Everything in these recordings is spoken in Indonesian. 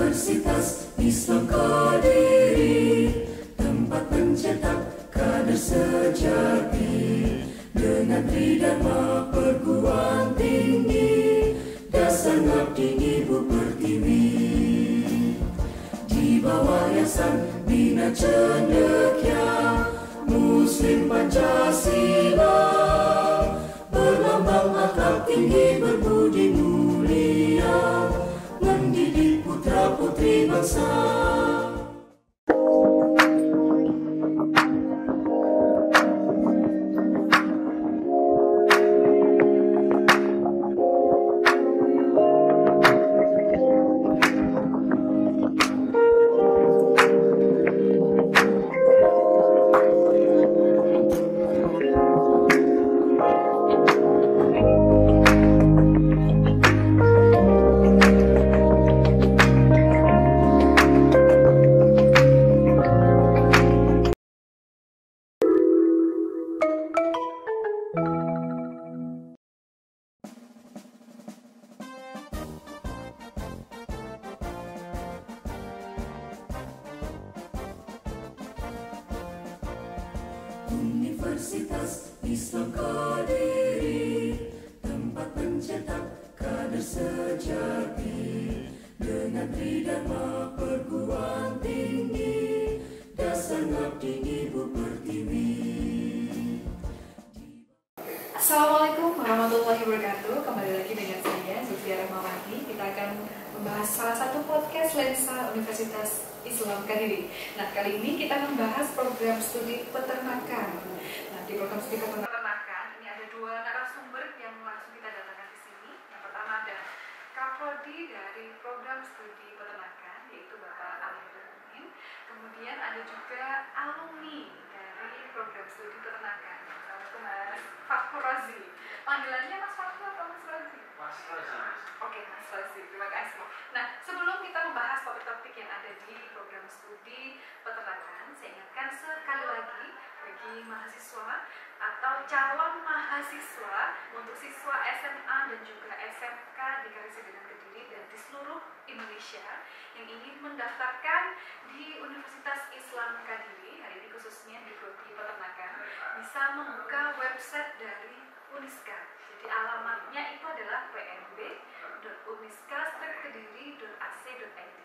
Universitas Islam Kediri, tempat mencetak kader sejati dengan tridharma perguruan tinggi, dasar ngabdi Ibu Pertiwi. Di bawah yayasan Bina Cendekia Muslim Pancasila, berlambang akhlak tinggi berbudi mulia, mendidik putra putri bangsa. Universitas Islam Kediri, tempat mencetak kader sejati dengan tridharma perguruan tinggi, dasar ngabdi Ibu Pertiwi. Assalamualaikum warahmatullahi wabarakatuh. Kembali lagi dengan saya Zulfia Rahmawati. Kita akan membahas salah satu podcast Lensa Universitas Islam Kediri. Nah, kali ini kita membahas program studi peternakan. Nah, di program studi peternakan ini ada dua narasumber yang langsung kita datangkan di sini. Yang pertama ada Kaprodi dari program studi peternakan, yaitu Bapak Ali Nurdin. Kemudian ada juga alumni dari program studi peternakan. Assalamualaikum Mas Fakhur Razi. Panggilannya Mas Fakhur atau Mas Razi? Mas Razi. Oke, Mas Razi, terima kasih. Nah, sebelum kita membahas topik-topik yang ada di program studi peternakan, saya ingatkan sekali lagi bagi mahasiswa atau calon mahasiswa untuk siswa SMA dan juga SMK di Karangsedana Kediri dan di seluruh Indonesia yang ingin mendaftarkan di Universitas Islam Kediri, hari ini khususnya di prodi peternakan, bisa membuka website dari Uniska. Jadi alamatnya itu adalah pmb.uniska-kediri.ac.id.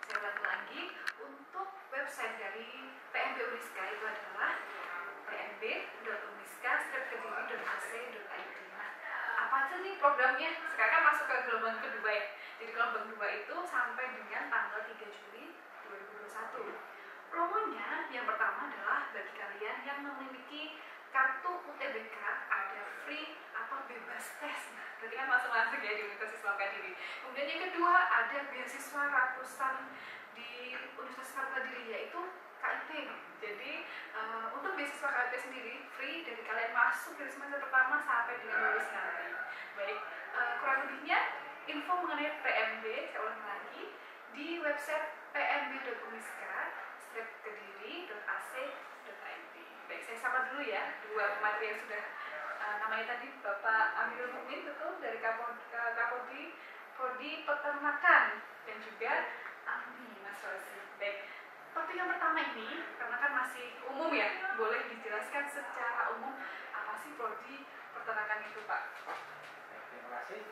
Saya ulangi lagi, untuk website dari PMB Uniska itu adalah pmb.uniska-kediri.ac.id. Nah, apa aja nih programnya? Sekarang kan masuk ke gelombang kedua ya. Jadi gelombang kedua itu sampai dengan tanggal 3 Juli 2021. Promonya yang pertama adalah bagi kalian yang memiliki kartu UTBK, ada free atau bebas tes. Nah, berarti kan masuk-masuk ya di Universitas Islam Kediri. Kemudian yang kedua ada beasiswa ratusan di Universitas Islam Kediri, yaitu KIP. Jadi untuk beasiswa KIP sendiri free dari kalian masuk dari semester pertama sampai dengan lulus nanti. Baik, kurang lebihnya info mengenai PMB saya ulang lagi di website pmb.uniska-kediri.ac.id. Baik, saya sapa dulu ya dua pemateri yang sudah namanya tadi Bapak Amirul Mukmin, betul, dari Kapodi Prodi Peternakan, dan juga Ami Mas Rosi. Baik, topik yang pertama ini karena kan masih umum ya, boleh dijelaskan secara umum apa sih Prodi Peternakan itu, Pak? Terima kasih.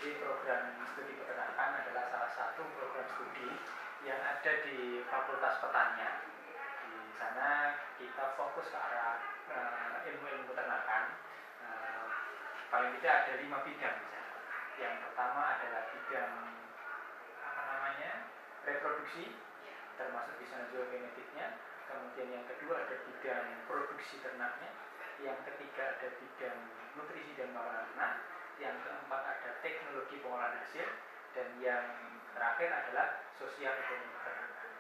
Jadi program studi peternakan adalah salah satu program studi yang ada di Fakultas Pertanian. Di sana kita fokus ke arah ilmu-ilmu peternakan. Paling tidak ada 5 bidang misalnya. Yang pertama adalah bidang reproduksi, termasuk di sana zoogenetiknya. Kemudian yang kedua ada bidang produksi ternaknya. Yang ketiga ada bidang nutrisi dan makanan ternak. Yang keempat ada teknologi pengolahan hasil. Dan yang terakhir adalah sosial ekonomi peternakan.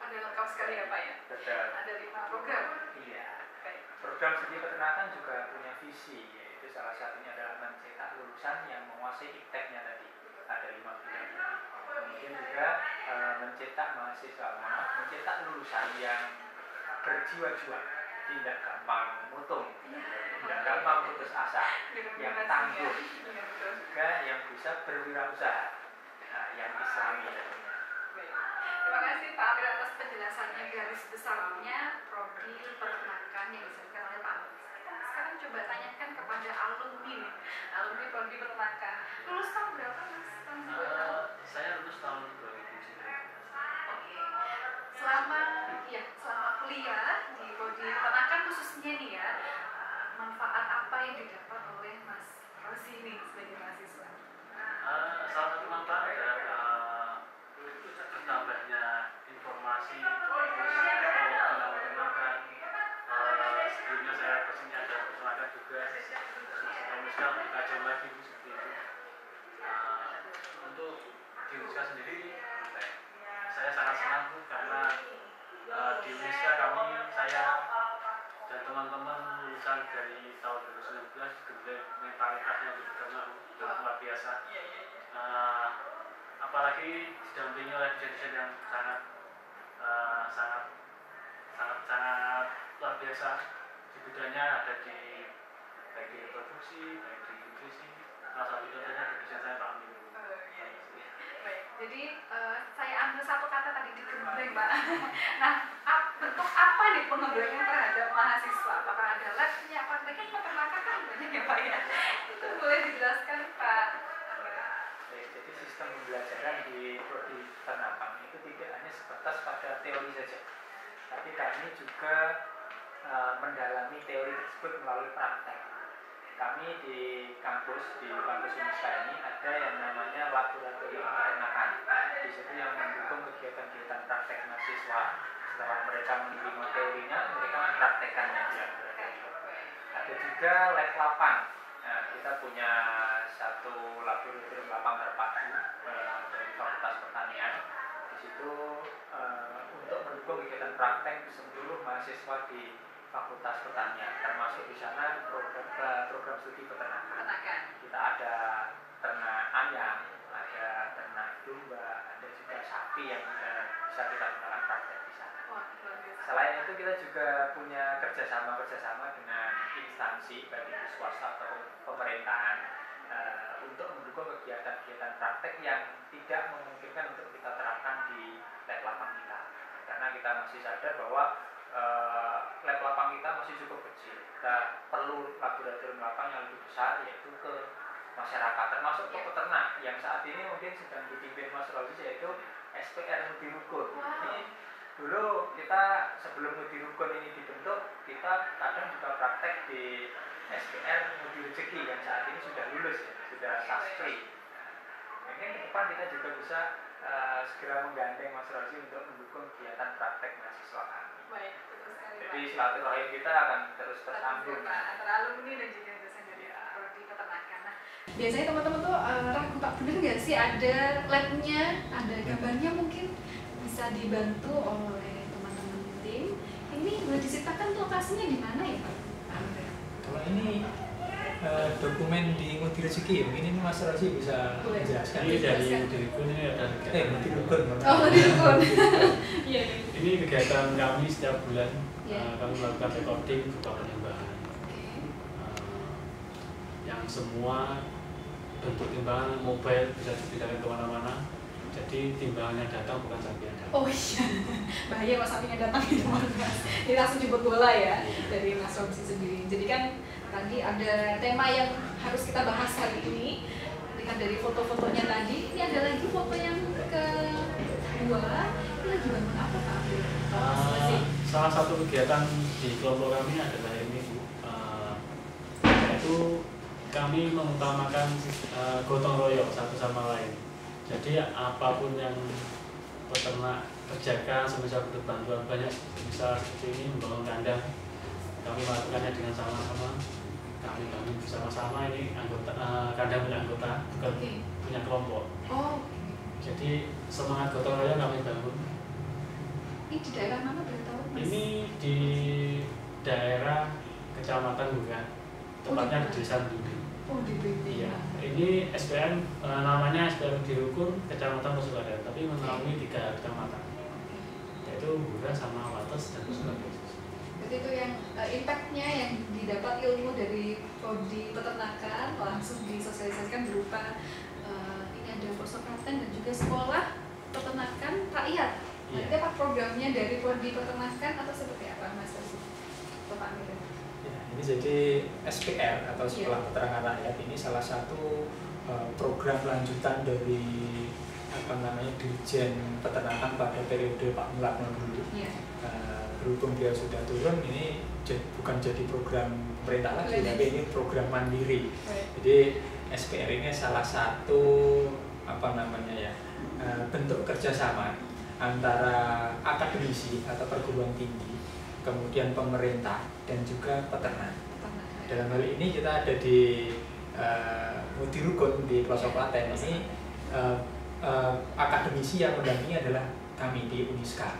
Ada lengkap sekali ya Pak ya? Betul. Ada 5 program. Iya. Program studi peternakan juga punya visi, yaitu salah satunya adalah mencetak lulusan yang menguasai ipteknya tadi. Ada 5 bidang. Kemudian juga mencetak mencetak lulusan yang berjiwa-jiwa, tidak gampang mutung, tidak gampang putus asa, yang tangguh, juga yang bisa berwirausaha, yang Islami tentunya. Terima kasih Pak Amir atas penjelasannya garis besarnya prodi peternakan yang disampaikan oleh Pak Amir. Sekarang coba tanyakan kepada alumni nih, alumni prodi peternakan. Lulus tahun berapa Mas? Tahun 2000? Saya lulus tahun 2019. Oke. Selama kuliah di prodi peternakan khususnya nih ya, manfaat apa yang didapat oleh Mas Rozi ini sebagai mahasiswa? Salah satu manfaat adalah bertambahnya informasi dalam peternakan. Sebelumnya saya kesini ada peternakan juga, sekarang kita jauh lagi seperti itu. Untuk di Uniska sendiri, saya sangat senang karena di Uniska saya dan teman-teman lulusan dari tahun 2019 kemudian mentalitasnya untuk bergabung luar biasa. Apalagi didampingi oleh dosen-dosen yang sangat luar biasa di bidangnya, ada di baik di produksi, baik di nutrisi. Salah satu contohnya di dosen saya Pak Amir. Baik, jadi saya ambil satu kata tadi digembleng Pak. Nah, bentuk apa nih pengembangan terhadap mahasiswa? Apakah ada labnya? Apa lagi peternakan kan banyak ya Pak ya? Itu boleh dijelaskan Pak. Jadi sistem pembelajaran di prodi peternakan itu tidak hanya sebatas pada teori saja, tapi kami juga mendalami teori tersebut melalui praktek. Kami di kampus Uniska ini ada yang namanya laboratorium peternakan. Di situ yang mendukung kegiatan-kegiatan praktek mahasiswa. Setelah mereka menerima teorinya, mereka mempraktekannya di laboratorium. Ada juga lab lapang. Nah, kita punya satu laboratorium lapang terpadu dari Fakultas Pertanian. Di situ untuk mendukung kegiatan praktek seluruh mahasiswa di Fakultas Pertanian, termasuk di sana program studi peternakan. Kita ada ternak ayam, ada ternak domba, ada juga sapi yang bisa kita gunakan praktek di sana. Selain itu kita juga punya kerjasama dengan instansi baik itu swasta atau pemerintahan untuk mendukung kegiatan-kegiatan praktek yang tidak memungkinkan untuk kita terapkan di lab lapang kita, karena kita masih sadar bahwa lab lapang kita masih cukup kecil. Kita perlu laboratorium lapang yang lebih besar, yaitu ke masyarakat, termasuk ke peternak yang saat ini mungkin sedang dipimpin Mas Rozi, yaitu SPR Mudi Rukun. Ini dulu kita sebelum Mudi Rukun ini dibentuk, kita kadang juga praktek di SPR Mudi Rezeki yang saat ini sudah lulus ya, sudah sastri. Mungkin ke depan kita juga bisa segera menggandeng Mas Rozi untuk mendukung kegiatan praktek mahasiswa kami. Baik, betul sekali Pak. Jadi silaturahim kita akan terus tersambung antara alumni dan juga dosen dari prodi peternakan. Nah, biasanya teman-teman tuh ragu Pak, bener nggak sih ada labnya, ada gambarnya, mungkin bisa dibantu oleh teman-teman tim. Ini boleh diceritakan lokasinya di mana ya Pak? Kalau ini dokumen di Mudi Rezeki ya, mungkin ini Mas Rozi bisa menjelaskan. Ini dari Mudi Rukun, ini ada Mudi Rukun. Oh, Mudi Rukun. Iya. Ini kegiatan kami setiap bulan. Kami melakukan recording berupa penimbangan. Yang semua bentuk timbangan mobile bisa dipindahkan kemana-mana. Jadi timbangannya datang bukan sapi yang datang. Oh iya, bahaya kalau sapinya datang itu Mas. Ini langsung jemput bola ya dari Mas Rozi sendiri. Jadi kan tadi ada tema yang harus kita bahas hari ini. Lihat dari foto-fotonya tadi, ini ada lagi foto yang kedua. Ini lagi bangun apa Pak? Salah satu kegiatan di kelompok kami adalah ini Bu, yaitu kami mengutamakan gotong royong satu sama lain. Jadi apapun yang peternak kerjakan, semisal butuh bantuan banyak, bisa seperti ini membangun kandang, kami melakukannya dengan sama-sama. Kami bersama-sama, ini anggota kandang punya anggota, bukan punya kelompok. Oh. Jadi semangat gotong royong kami bangun. Ini di daerah mana boleh tahu Mas? Ini di daerah Kecamatan Bunga, tepatnya di Desa Budi. Oh, di Budi. Iya. Ini SPN namanya SPN Mudi Rukun Kecamatan Posukadan, tapi menaungi 3 kecamatan, yaitu Bunga sama Wates dan Posukadan. Jadi itu yang impact-nya yang didapat ilmu dari prodi peternakan langsung disosialisasikan berupa ini ada Posukadan dan juga sekolah peternakan rakyat Nanti apa programnya dari prodi peternakan atau seperti apa Mas Rosi? Bapak Amir. Ya, ini jadi SPR atau Sekolah Peternakan Rakyat ini salah satu program lanjutan dari Dirjen Peternakan pada periode Pak Mulakno dulu. Berhubung dia sudah turun, ini bukan jadi program pemerintah lagi, tapi ini program mandiri. Jadi SPR ini salah satu bentuk kerjasama antara akademisi atau perguruan tinggi, kemudian pemerintah dan juga peternak. Dalam hal ini kita ada di Ngudi Rukun di pelosok Klaten. Ini akademisi yang mendampingi adalah kami di Uniska.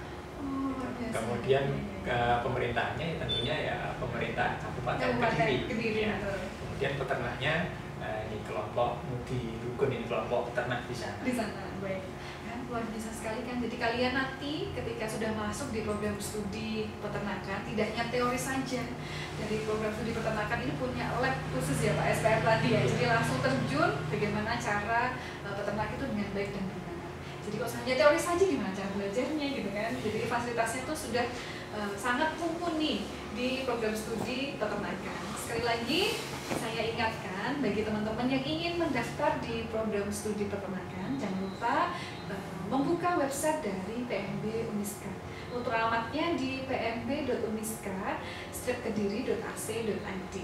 Kemudian pemerintahnya tentunya ya pemerintah Kabupaten Kediri. Ya. Kemudian peternaknya ini kelompok Ngudi Rukun, ini kelompok peternak di sana. Di sana, baik. Kan luar biasa sekali kan. Jadi kalian nanti ketika sudah masuk di program studi peternakan, tidak hanya teori saja. Dari program studi peternakan ini punya lab khusus ya Pak SPR tadi ya. Jadi langsung terjun bagaimana cara peternak itu dengan baik dan benar. Jadi kalau hanya teori saja gimana cara belajarnya gitu kan. Jadi fasilitasnya itu sudah sangat mumpuni di program studi peternakan. Sekali lagi saya ingatkan bagi teman-teman yang ingin mendaftar di program studi peternakan, jangan lupa membuka website dari PMB Uniska. Untuk alamatnya di pmb.uniska-kediri.ac.id.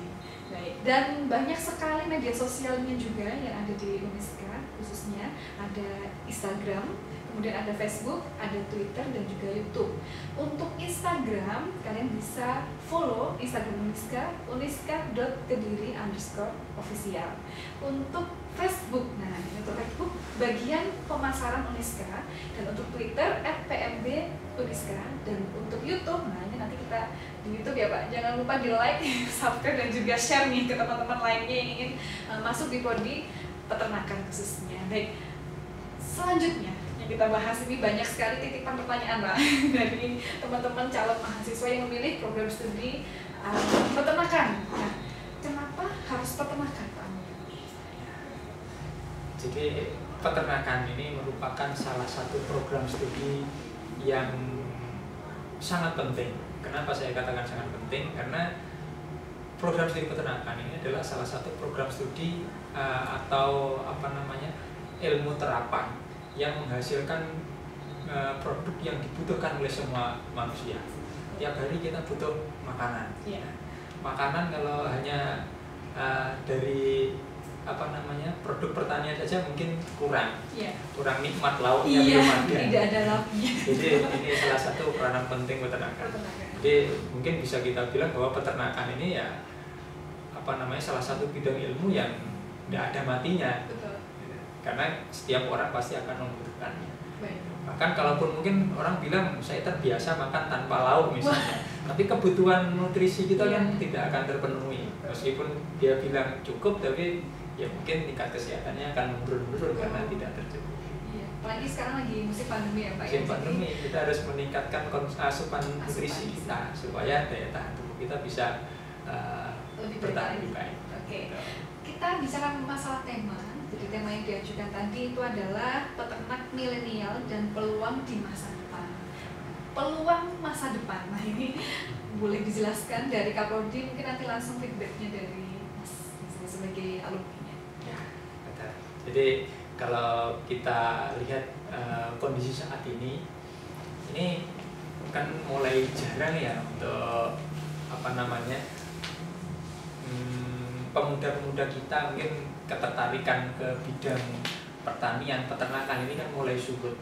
Baik, dan banyak sekali media sosialnya juga yang ada di Uniska, khususnya ada Instagram, kemudian ada Facebook, ada Twitter, dan juga YouTube. Untuk Instagram, kalian bisa follow Instagram Uniska, uniska.kediri_official. Untuk Facebook, nah untuk Facebook bagian pemasaran Uniska, dan untuk Twitter @pmb_uniska, dan untuk YouTube, nah ini nanti kita di YouTube ya Pak, jangan lupa di like, subscribe, dan juga share nih ke teman-teman lainnya yang ingin masuk di prodi peternakan khususnya. Baik, selanjutnya yang kita bahas ini banyak sekali titipan pertanyaan Pak dari teman-teman calon mahasiswa yang memilih program studi peternakan. Nah, kenapa harus peternakan Pak? Jadi peternakan ini merupakan salah satu program studi yang sangat penting. Kenapa saya katakan sangat penting? Karena program studi peternakan ini adalah salah satu program studi atau ilmu terapan yang menghasilkan produk yang dibutuhkan oleh semua manusia. Tiap hari kita butuh makanan. Makanan kalau hanya dari produk pertanian saja mungkin kurang nikmat, lauknya belum ada. Tidak ada lauknya. Jadi ini salah satu peranan penting peternakan. Jadi mungkin bisa kita bilang bahwa peternakan ini ya salah satu bidang ilmu yang tidak ada matinya. Betul. Karena setiap orang pasti akan membutuhkannya. Bahkan kalaupun mungkin orang bilang saya terbiasa makan tanpa lauk misalnya, tapi kebutuhan nutrisi kita kan tidak akan terpenuhi. Meskipun dia bilang cukup, tapi ya mungkin tingkat kesehatannya akan menurun karena tidak tercukupi. Iya, apalagi sekarang lagi musim pandemi ya Pak. Musim pandemi, kita harus meningkatkan asupan nutrisi kita supaya daya tahan tubuh kita bisa bertahan lebih baik. Oke. Kita bicara masalah tema. Jadi tema yang diajukan tadi itu adalah peternak milenial dan peluang di masa depan. Peluang masa depan. Nah ini boleh dijelaskan dari Kaprodi, mungkin nanti langsung feedbacknya dari Mas sebagai alumni-nya. Ya, betul. Jadi kalau kita lihat kondisi saat ini kan mulai jarang ya untuk pemuda-pemuda kita mungkin ketertarikan ke bidang pertanian, peternakan ini kan mulai surut.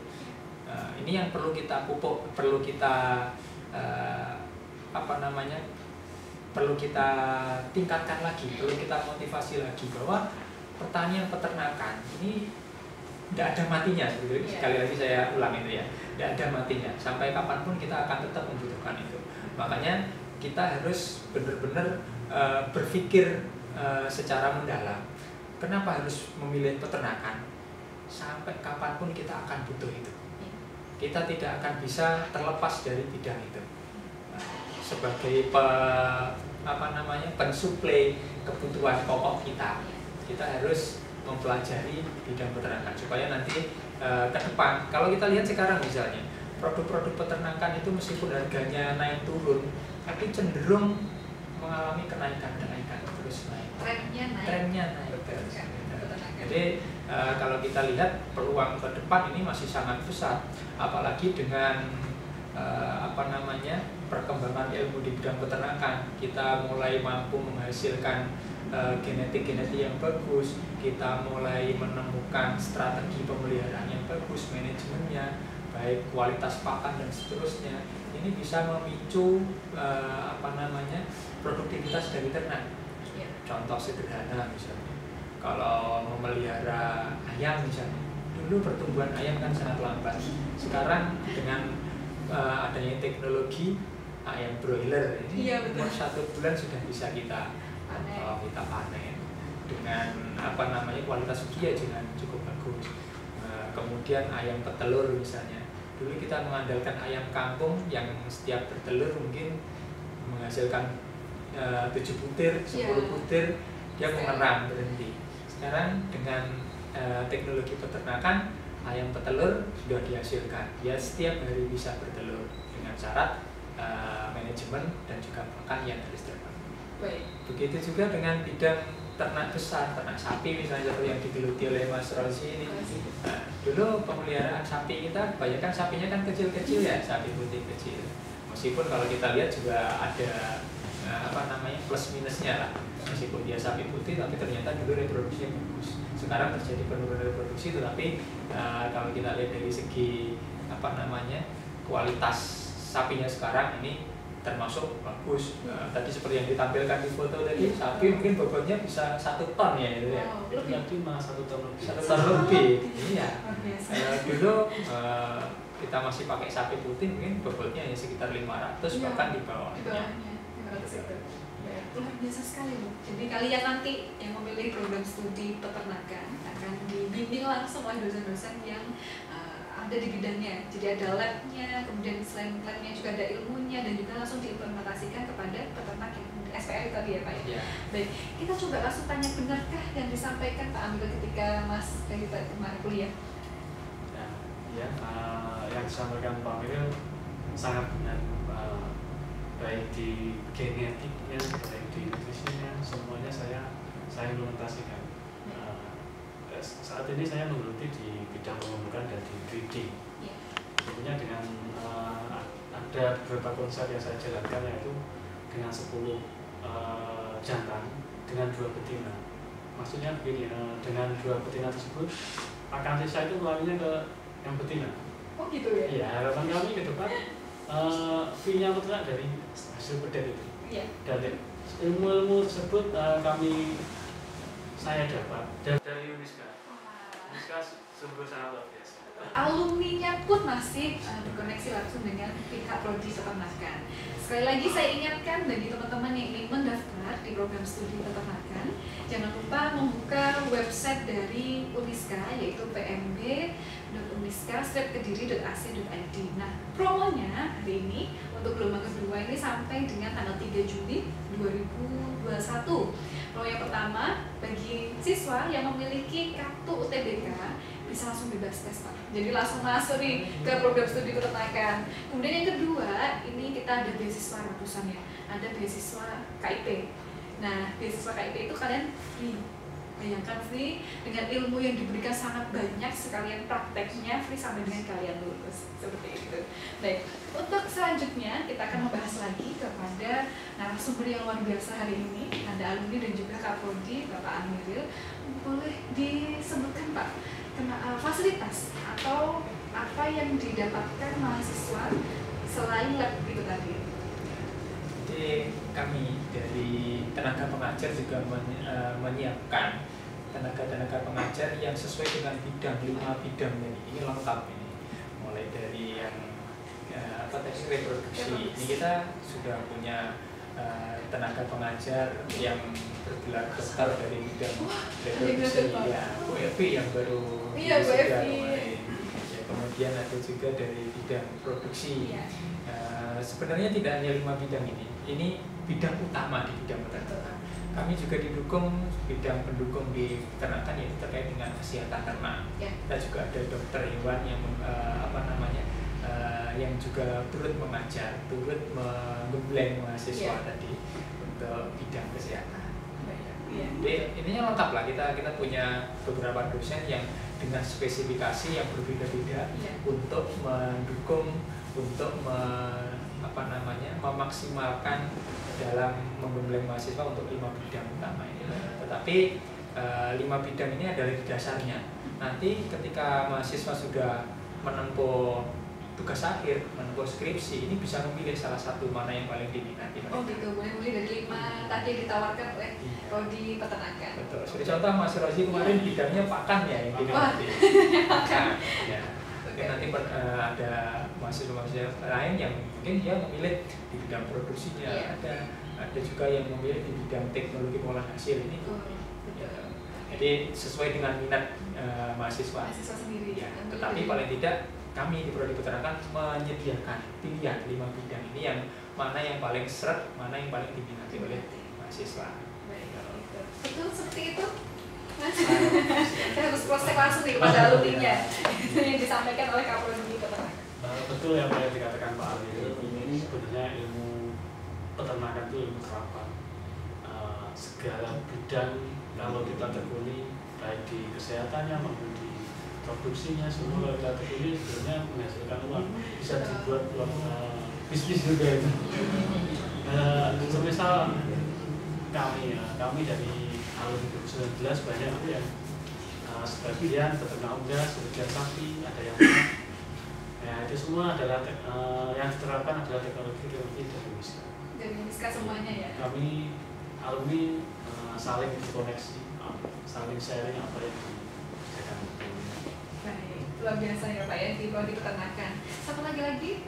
Ini yang perlu kita pupuk, perlu kita perlu kita tingkatkan lagi, perlu kita motivasi lagi bahwa pertanian peternakan ini tidak ada matinya. Sekali lagi saya ulang itu ya, tidak ada matinya. Sampai kapanpun kita akan tetap membutuhkan itu. Makanya kita harus benar-benar berpikir secara mendalam. Kenapa harus memilih peternakan? Sampai kapanpun kita akan butuh itu. Kita tidak akan bisa terlepas dari bidang itu. Sebagai pensuplai kebutuhan pokok kita harus mempelajari bidang peternakan supaya nanti ke depan, kalau kita lihat sekarang misalnya produk-produk peternakan itu meskipun harganya naik turun, tapi cenderung mengalami kenaikan terus naik. Trennya naik terus. Jadi kalau kita lihat peluang ke depan ini masih sangat besar, apalagi dengan perkembangan ilmu di bidang peternakan. Kita mulai mampu menghasilkan genetik-genetik yang bagus, kita mulai menemukan strategi pemeliharaan yang bagus, manajemennya, baik kualitas pakan dan seterusnya. Ini bisa memicu produktivitas dari ternak. Contoh sederhana misalnya, kalau memelihara ayam misalnya, dulu pertumbuhan ayam kan sangat lambat. Sekarang dengan adanya teknologi ayam broiler ini, umur 1 bulan sudah bisa kita panen dengan kualitas uji dengan cukup bagus. Kemudian ayam petelur misalnya, dulu kita mengandalkan ayam kampung yang setiap bertelur mungkin menghasilkan 7 butir, 10 butir, dia mengeram berhenti. Sekarang dengan teknologi peternakan, ayam petelur sudah dihasilkan, dia setiap hari bisa bertelur dengan syarat manajemen dan juga pakan yang harus tepat. Begitu juga dengan bidang ternak besar, ternak sapi misalnya seperti yang digeluti oleh Mas Rozi ini. Nah, dulu pemeliharaan sapi kita kebanyakan sapinya kan kecil-kecil ya, sapi putih kecil. Meskipun kalau kita lihat juga ada plus minusnya lah. Meskipun dia sapi putih, tapi ternyata dulu reproduksinya bagus. Sekarang terjadi penurunan reproduksi, tetapi kalau kita lihat dari segi kualitas sapinya sekarang ini termasuk bagus. Tadi seperti yang ditampilkan di foto tadi, sapi mungkin bobotnya bisa 1 ton ya itu ya. Lebih mah 1 ton lebih. 1 ton lebih. Iya. Dulu kita masih pakai sapi putih mungkin bobotnya ya sekitar 500 bahkan di bawahnya. Luar biasa sekali Bu. Jadi kalian nanti yang memilih program studi peternakan akan dibimbing langsung oleh dosen-dosen yang ada di bidangnya. Jadi ada labnya, kemudian selain labnya juga ada ilmunya dan juga langsung diimplementasikan kepada peternak yang SPL tadi ya Pak ya. Yeah. Baik, kita coba langsung tanya, benarkah yang disampaikan Pak Amil ketika Mas Kahita kemarin kuliah? Yang disampaikan Pak Amil sangat benar. Baik di genetiknya, baik di nutrisinya, semuanya saya implementasikan. Saat ini saya menggeluti di bidang pengembangan dan di breeding. Tentunya dengan ada beberapa konsep yang saya jalankan, yaitu dengan 10 jantan dengan 2 betina. Maksudnya begini, dengan 2 betina tersebut pakan sisa itu melarinya ke yang betina. Oh gitu ya? Iya, harapan kami ke depan fee-nya peternak dari hasil pedet itu. Iya. Dan ilmu tersebut saya dapat dari UNISKA. UNISKA sungguh sangat luar biasa. Alumninya pun masih berkoneksi langsung dengan pihak prodi peternakan. Sekali lagi saya ingatkan bagi teman-teman yang ingin mendaftar di program studi peternakan, jangan lupa membuka website dari UNISKA, yaitu pmb.uniska-kediri.ac.id. Nah, promonya hari ini untuk gelombang kedua ini sampai dengan tanggal 3 Juli 2021. Promo yang pertama, bagi siswa yang memiliki kartu UTBK bisa langsung bebas tes Pak. Jadi langsung masuk nih ke program studi peternakan. Kemudian yang kedua, ini kita ada beasiswa ratusan ya. Ada beasiswa KIP. Nah, beasiswa KIP itu kalian free. Bayangkan free dengan ilmu yang diberikan sangat banyak, sekalian prakteknya free sampai dengan kalian lulus. Seperti itu. Baik, untuk selanjutnya kita akan membahas lagi kepada narasumber yang luar biasa hari ini. Ada alumni dan juga Kak Prodi, Bapak Amiril. Boleh disebutkan Pak, fasilitas atau apa yang didapatkan mahasiswa selain lab itu tadi? Jadi kami dari tenaga pengajar juga menyiapkan tenaga pengajar yang sesuai dengan bidang, 5 bidang ini lengkap ini. Mulai dari yang reproduksi, ini kita sudah punya tenaga pengajar yang bergelar dokter dari bidang reproduksi, ya UFV yang baru Bu Evi. Ya, kemudian ada juga dari bidang produksi. Iya. Sebenarnya tidak hanya 5 bidang ini bidang utama di bidang peternakan. Kami juga didukung bidang pendukung di peternakan, yaitu terkait dengan kesehatan ternak. Ya. Kita juga ada dokter hewan yang yang juga turut mengajar, turut menggembleng mahasiswa tadi untuk bidang kesehatan. Jadi intinya lengkap lah, kita punya beberapa dosen yang dengan spesifikasi yang berbeda-beda untuk mendukung, untuk memaksimalkan dalam menggembleng mahasiswa untuk 5 bidang utama ini. Tetapi 5 bidang ini adalah di dasarnya. Nanti ketika mahasiswa sudah menempuh tugas akhir, menempuh skripsi, ini bisa memilih salah satu mana yang paling diminati. Oh gitu, boleh milih dari 5 tadi yang ditawarkan oleh prodi peternakan. Betul. Seperti contoh Mas Rozi kemarin bidangnya pakan ya yang diminati. Pakan. Ya. Mungkin nanti ada mahasiswa-mahasiswa lain yang mungkin dia memilih di bidang produksinya, ada juga yang memilih di bidang teknologi pengolahan hasil ini. Jadi sesuai dengan minat mahasiswa sendiri. Ya, tetapi paling tidak kami di prodi peternakan menyediakan pilihan 5 bidang ini yang mana yang paling seret, mana yang paling diminati oleh mahasiswa. Betul seperti itu, Mas. Saya harus cross check langsung nih kepada alumninya yang disampaikan oleh Kaprodi peternakan. Betul yang dikatakan Pak Ali, ini sebenarnya ilmu peternakan itu ilmu terapan. Segala bidang kalau kita tekuni baik di kesehatannya maupun di produksinya, semua kalau kita tekuni sebenarnya menghasilkan uang, bisa dibuat uang bisnis juga itu. Semisal kami dari alumni 2019 banyak itu yang sebagian peternak unggas, sebagian sapi, ada yang ternak. Ya itu semua adalah yang diterapkan adalah teknologi dari Miska. Dari Miska semuanya ya. Kami alumni saling koneksi, saling sharing apa yang dikerjakan. Baik, luar biasa ya Pak ya di prodi peternakan. Satu lagi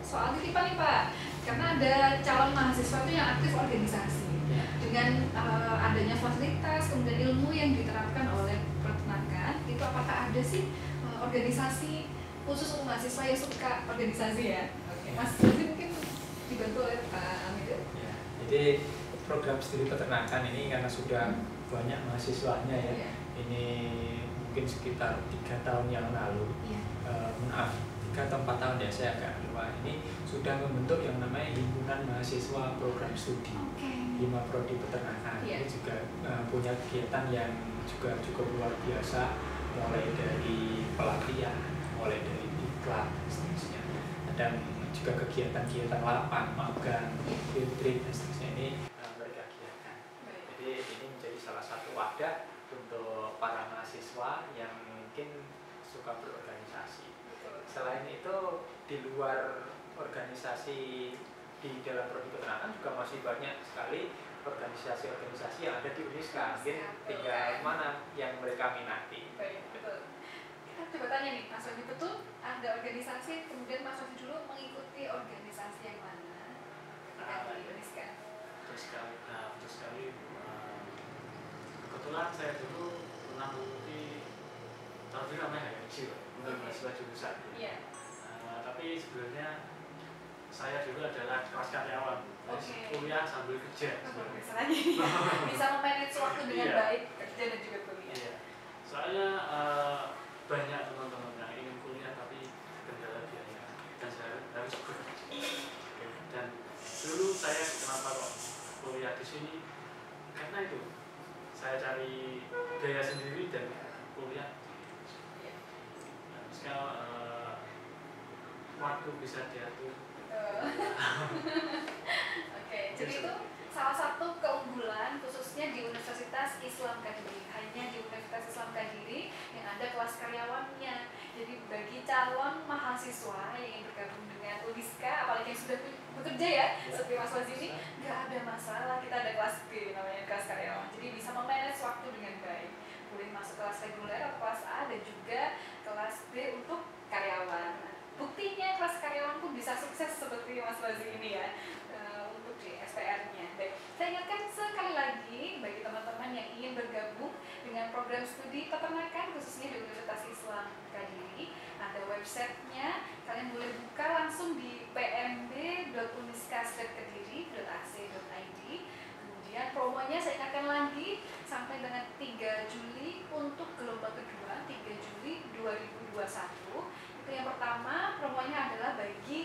soal titipan nih Pak, karena ada calon mahasiswa itu yang aktif organisasi. Dengan adanya fasilitas kemudian ilmu yang diterapkan oleh peternakan, itu apakah ada sih organisasi khusus untuk mahasiswa yang suka organisasi ya? Oke, Mas mungkin dibantu oleh Pak Amir. Ya, jadi program studi peternakan ini karena sudah banyak mahasiswanya ya. Ini mungkin sekitar 3 tahun yang lalu. Maaf, 3 atau 4 tahun ya, saya agak lupa. Ini sudah membentuk yang namanya himpunan mahasiswa program studi 5 prodi peternakan. Ini juga punya kegiatan yang juga cukup luar biasa, mulai dari pelatihan, mulai dari diklat, seterusnya. Dan juga kegiatan-kegiatan lapang, magang, field trip, dan seterusnya ini mereka giatkan. Jadi ini menjadi salah satu wadah untuk para mahasiswa yang mungkin suka berorganisasi. Selain itu, di luar organisasi di dalam prodi peternakan juga masih banyak sekali organisasi-organisasi yang ada di Uniska. Mungkin tinggal mana yang mereka minati. Baik, betul. Kita coba tanya nih, Mas Wadi, betul ada organisasi, kemudian Mas Wadi dulu mengikuti organisasi yang mana ketika di Uniska? Betul sekali. Kebetulan saya dulu pernah mengikuti tahun ini namanya HMJ, untuk mahasiswa jurusan. Tapi sebenarnya saya dulu adalah kelas karyawan, kuliah sambil kerja. Bisa memanage waktu dengan baik, kerja dan juga kuliah. Soalnya banyak teman-teman yang ingin kuliah tapi kendala biaya dan saya harus bekerja. Dan dulu saya kenapa kok kuliah di sini, karena itu saya cari biaya sendiri dan kuliah. Sekarang waktu bisa diatur. Jadi itu salah satu keunggulan khususnya di Universitas Islam Kediri. Hanya di Universitas Islam Kediri yang ada kelas karyawannya. Jadi bagi calon mahasiswa yang ingin bergabung dengan Uniska, apalagi yang sudah bekerja ya, seperti Mas Wazi ini, nggak ada masalah. Kita ada kelas B, namanya kelas karyawan. Jadi bisa memanage waktu dengan baik. Boleh masuk kelas reguler atau kelas A dan juga kelas B untuk karyawan. Buktinya kelas karyawan pun bisa sukses seperti Mas Wazi ini ya, untuk di SPR-nya. Baik, saya ingatkan sekali lagi bagi teman-teman yang ingin bergabung dengan program studi peternakan khususnya di Universitas Islam Kediri, ada websitenya, kalian boleh buka langsung di pmb.uniska.kediri.ac.id. Kemudian promonya saya ingatkan lagi sampai dengan 3 Juli untuk gelombang kedua, 3 Juli 2021. Yang pertama, promonya adalah bagi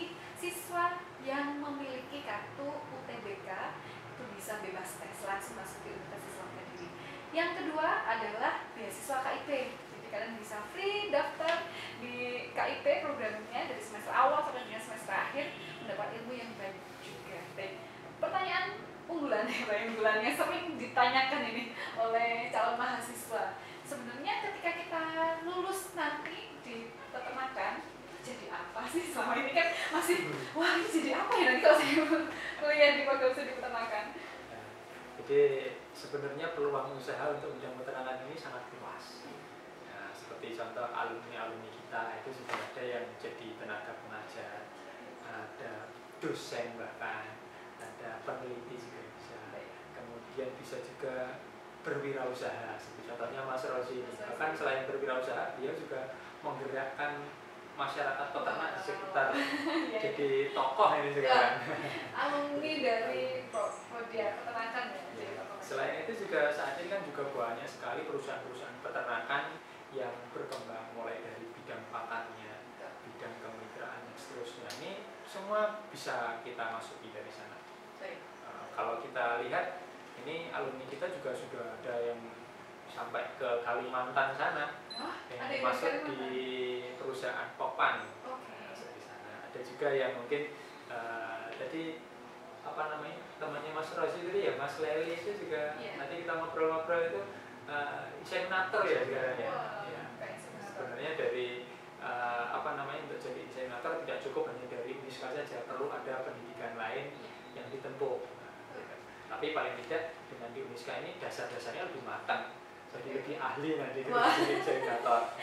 bisa bebas tes langsung masuk di Universitas Islam Kediri. Yang kedua adalah beasiswa KIP. Jadi kalian bisa free daftar di KIP programnya dari semester awal sampai dengan semester akhir, mendapat ilmu yang baik juga. Baik. Pertanyaan unggulan yang sering ditanyakan ini oleh calon mahasiswa. Sebenarnya ketika kita lulus nanti di peternakan jadi apa sih? Selama ini kan masih wah ini jadi apa ya nanti kalau saya kuliah di program studi peternakan. Jadi sebenarnya peluang usaha untuk bidang peternakan ini sangat luas. Nah, seperti contoh alumni kita itu sudah ada yang jadi tenaga pengajar, ada dosen bahkan, ada peneliti juga bisa. Kemudian bisa juga berwirausaha. Seperti contohnya Mas Rosi. Bahkan selain berwirausaha, dia juga menggerakkan masyarakat peternak di sekitar. Jadi tokoh ini sekarang. Alumni dari Prodia Peternakan ya. Selain itu juga saat ini kan juga banyak sekali perusahaan-perusahaan peternakan yang berkembang mulai dari bidang pakannya, bidang kemitraan dan seterusnya. Ini semua bisa kita masuki dari sana. Kalau kita lihat ini alumni kita juga sudah ada yang sampai ke Kalimantan sana, yang masuk di perusahaan Popan. Masuk di sana. Ada juga yang mungkin jadi apa namanya temannya Mas Rosi itu ya Mas Leli itu juga nanti kita ngobrol-ngobrol itu inseminator ya sekarang ya. Sebenarnya dari apa namanya untuk jadi inseminator tidak cukup hanya dari Uniska saja, perlu ada pendidikan lain yang ditempuh. Tapi paling tidak dengan di Uniska ini dasar-dasarnya lebih matang, jadi lebih ahli nanti jadi inseminator.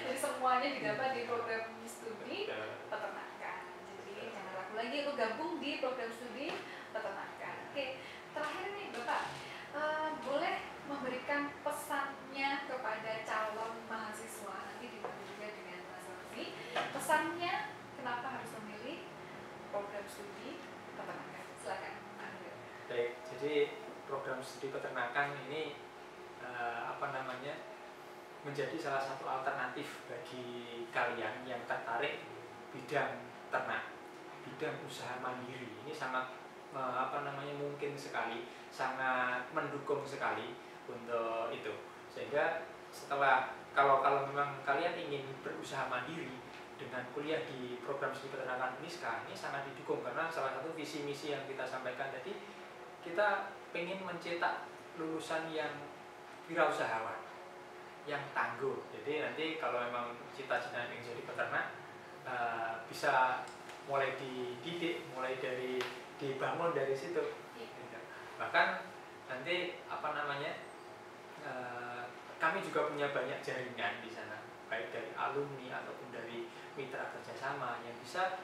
Jadi semuanya didapat di program studi peternakan. Jadi jangan ragu lagi untuk gabung di program studi peternakan. Oke, terakhir nih Bapak, boleh memberikan pesannya kepada calon mahasiswa, nanti dibantu juga dengan Mas Rosi. Pesannya kenapa harus memilih program studi peternakan? Silakan. Baik, jadi program studi peternakan ini apa namanya menjadi salah satu alternatif bagi kalian yang tertarik bidang ternak, bidang usaha mandiri. Ini sangat apa namanya mungkin sekali, sangat mendukung sekali untuk itu. Sehingga setelah kalau memang kalian ingin berusaha mandiri dengan kuliah di program studi peternakan Uniska, ini sangat didukung karena salah satu visi misi yang kita sampaikan tadi, kita ingin mencetak lulusan yang wirausahawan, yang tangguh. Jadi nanti kalau memang cita-cita ingin jadi peternak, bisa mulai dididik, mulai dari dibangun dari situ. Bahkan nanti apa namanya, kami juga punya banyak jaringan di sana, baik dari alumni ataupun dari mitra kerjasama yang bisa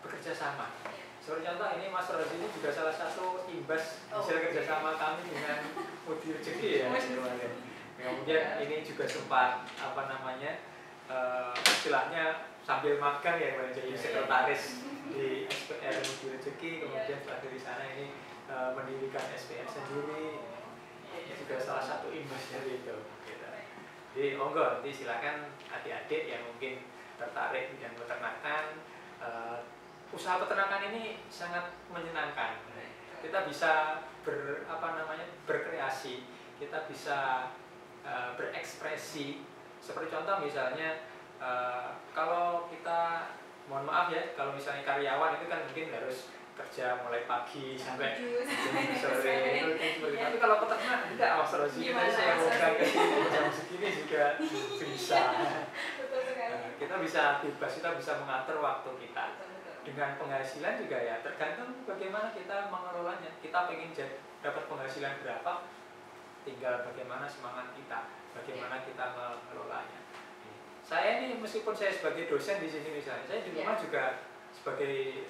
bekerja sama. Seperti contoh ini Mas Rosi ini juga salah satu imbas hasil kerjasama kami dengan Mudi Rezeki ya. Kemudian ini juga sempat apa namanya istilahnya sambil makan ya menjadi sekretaris di SPR Mudi Rezeki. Kemudian setelah dari sana ini mendirikan SPR sendiri. Ini juga salah satu imbas dari itu. Jadi monggo nanti silakan adik-adik yang mungkin tertarik bidang peternakan. Usaha peternakan ini sangat menyenangkan. Kita bisa berkreasi, kita bisa berekspresi. Seperti contoh misalnya kalau kita mohon maaf ya, kalau misalnya karyawan itu kan mungkin harus kerja mulai pagi sampai sore itu seperti itu. Tapi kalau peternak tidak, Mas Rosi, saya bukan ke sini jam segini juga bisa. Kita bisa bebas, kita bisa mengatur waktu kita. Dengan penghasilan juga ya tergantung bagaimana kita mengelolanya. Kita pengen dapat penghasilan berapa, tinggal bagaimana semangat kita, bagaimana kita mengelolanya. Saya ini meskipun saya sebagai dosen di sini misalnya, saya di rumah juga sebagai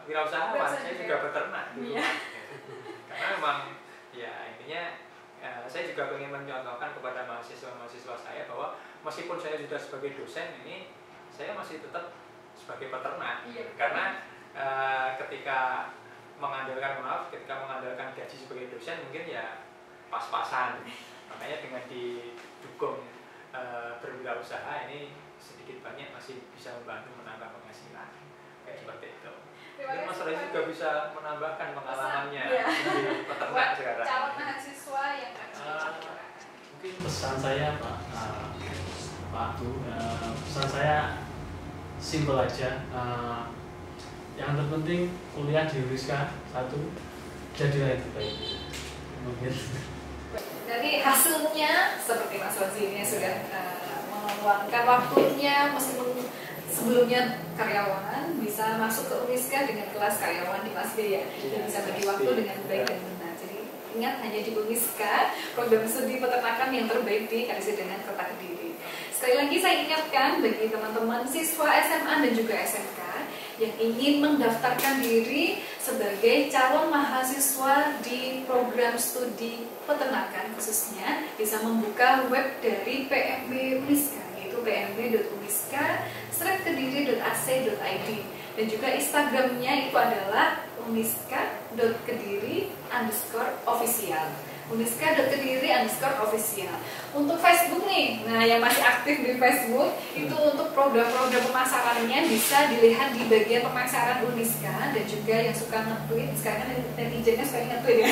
wirausahawan, saya juga beternak di rumah. Karena memang ya intinya saya juga ingin mencontohkan kepada mahasiswa-mahasiswa saya bahwa meskipun saya sudah sebagai dosen ini, saya masih tetap sebagai peternak. Karena ketika mengandalkan gaji sebagai dosen mungkin ya pas-pasan. Makanya dengan didukung berwirausaha ini sedikit banyak masih bisa membantu menambah penghasilan. Kayak seperti itu. Mungkin Mas Rezi juga bisa menambahkan pengalamannya Iya. di peternak Buat sekarang. calon mahasiswa yang Mungkin pesan saya Pak Bu, pesan saya simpel aja. Yang terpenting kuliah di Uniska 1, jadilah yang terbaik. Mungkin. Dari hasilnya seperti Mas Rozi ini sudah meluangkan waktunya meskipun sebelumnya karyawan bisa masuk ke Uniska dengan kelas karyawan di Mas B ya, dan bisa bagi waktu dengan baik dan benar. Jadi ingat, hanya di Uniska program studi peternakan yang terbaik di Karesidenan Kota Kediri. Sekali lagi saya ingatkan bagi teman-teman siswa SMA dan juga SMK yang ingin mendaftarkan diri sebagai calon mahasiswa di program studi peternakan khususnya bisa membuka web dari PMB Uniska, yaitu pmb.uniska-kediri.ac.id, dan juga Instagramnya itu adalah uniska.kediri_official. uniska.kediri_official. Untuk Facebook nih, nah yang masih aktif di Facebook itu untuk program-program pemasarannya bisa dilihat di bagian pemasaran Uniska, dan juga yang suka nge-tweet, sekarang kan netizennya suka nge-tweet ya.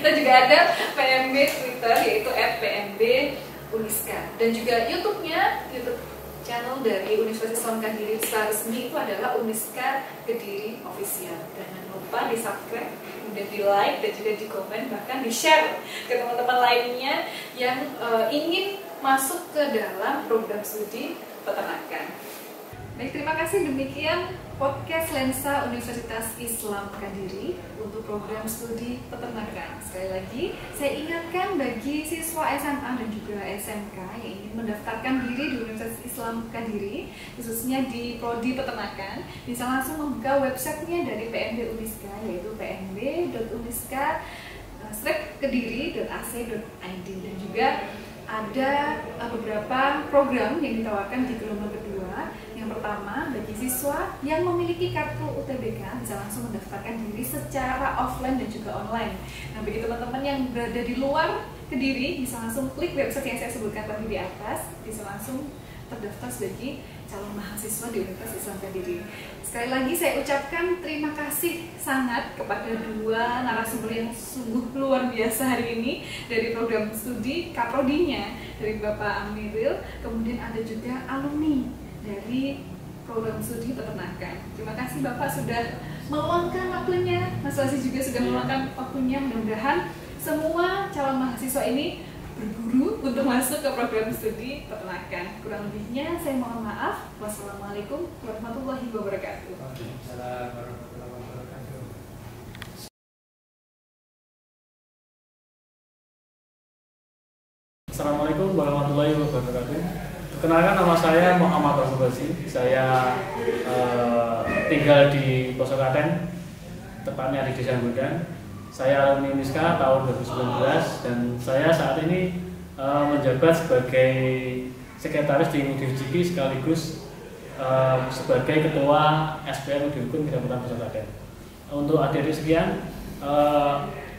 Kita juga ada PMB Twitter yaitu @pmb_uniska, dan juga YouTube-nya, YouTube channel dari Universitas Islam Kediri secara resmi itu adalah Uniska Kediri Official. Jangan lupa di subscribe, kemudian di like, dan juga di komen, bahkan di share ke teman-teman lainnya yang ingin masuk ke dalam program studi peternakan. Baik, terima kasih. Demikian podcast Lensa Universitas Islam Kediri untuk program studi peternakan. Sekali lagi, saya ingatkan bagi siswa SMA dan juga SMK yang ingin mendaftarkan diri di Universitas Islam Kediri, khususnya di Prodi Peternakan, bisa langsung membuka websitenya dari PMB Uniska, yaitu pmb.uniska-kediri.ac.id, dan juga ada beberapa program yang ditawarkan di gelombang kedua. Yang pertama, bagi siswa yang memiliki kartu UTBK bisa langsung mendaftarkan diri secara offline dan juga online. Nah, bagi teman-teman yang berada di luar Kediri bisa langsung klik website yang saya sebutkan tadi di atas, bisa langsung terdaftar sebagai calon mahasiswa di Universitas Islam Kediri. Sekali lagi saya ucapkan terima kasih sangat kepada dua narasumber yang sungguh luar biasa hari ini dari program studi Kaprodinya dari Bapak Amiril, kemudian ada juga alumni dari program studi peternakan. Terima kasih Bapak sudah meluangkan waktunya, Mas Rozi juga sudah meluangkan waktunya. Mudah-mudahan semua calon mahasiswa ini berburu untuk masuk ke program studi peternakan. Kurang lebihnya saya mohon maaf. Wassalamualaikum warahmatullahi wabarakatuh. Waalaikumsalam warahmatullahi wabarakatuh. Assalamualaikum warahmatullahi wabarakatuh. Perkenalkan, nama saya Muhammad Rasul. Saya tinggal di Posokaten, tepatnya di Desa Gudang. Saya alumni Uniska tahun 2019 dan saya saat ini menjabat sebagai sekretaris di Udivjiki sekaligus sebagai ketua SPM Udivkum Kecamatan Posokaten. Untuk adik-adik sekian,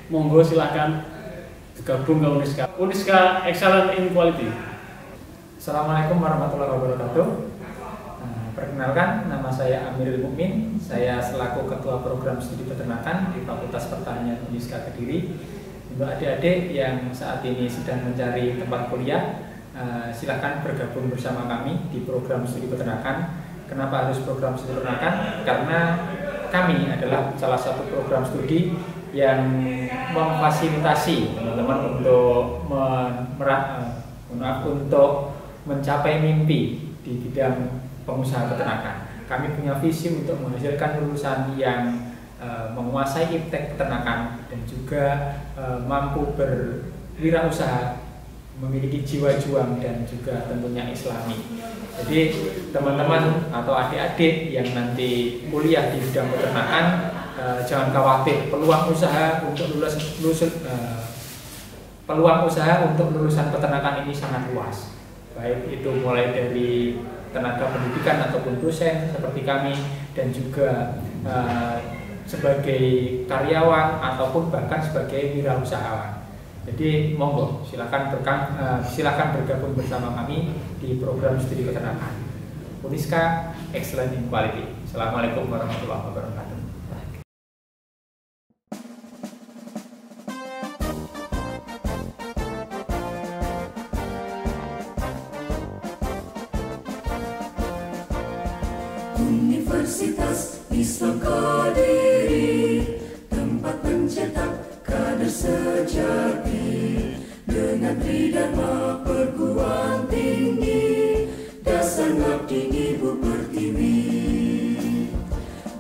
monggo silahkan bergabung ke Uniska. Uniska Excellent in Quality. Assalamualaikum warahmatullahi wabarakatuh. Perkenalkan, nama saya Amiril Mukmin. Saya selaku Ketua Program Studi Peternakan di Fakultas Pertanian Uniska Kediri. Untuk adik-adik yang saat ini sedang mencari tempat kuliah, silakan bergabung bersama kami di program studi peternakan. Kenapa harus program studi peternakan? Karena kami adalah salah satu program studi yang memfasilitasi teman-teman untuk untuk mencapai mimpi di bidang pengusaha peternakan. Kami punya visi untuk menghasilkan lulusan yang menguasai iptek peternakan dan juga mampu berwirausaha, memiliki jiwa juang dan juga tentunya islami. Jadi teman-teman atau adik-adik yang nanti kuliah di bidang peternakan, jangan khawatir, peluang usaha untuk lulusan peternakan ini sangat luas. Baik itu mulai dari tenaga pendidikan ataupun dosen seperti kami, dan juga sebagai karyawan ataupun bahkan sebagai wirausahawan. Jadi monggo silakan bergabung bersama kami di program studi peternakan Uniska Excellent in Quality. Assalamualaikum warahmatullahi wabarakatuh. Universitas Islam Kediri, tempat pencetak kader sejati dengan tridharma perguruan tinggi, dasar ngabdi Ibu Pertiwi.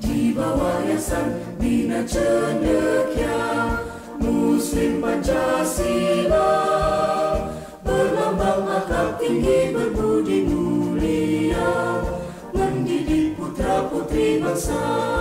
Di bawah yayasan Bina Cendekia Muslim Pancasila, berlambang akhlak tinggi berbudi mulia, mendidik putra putri bangsa.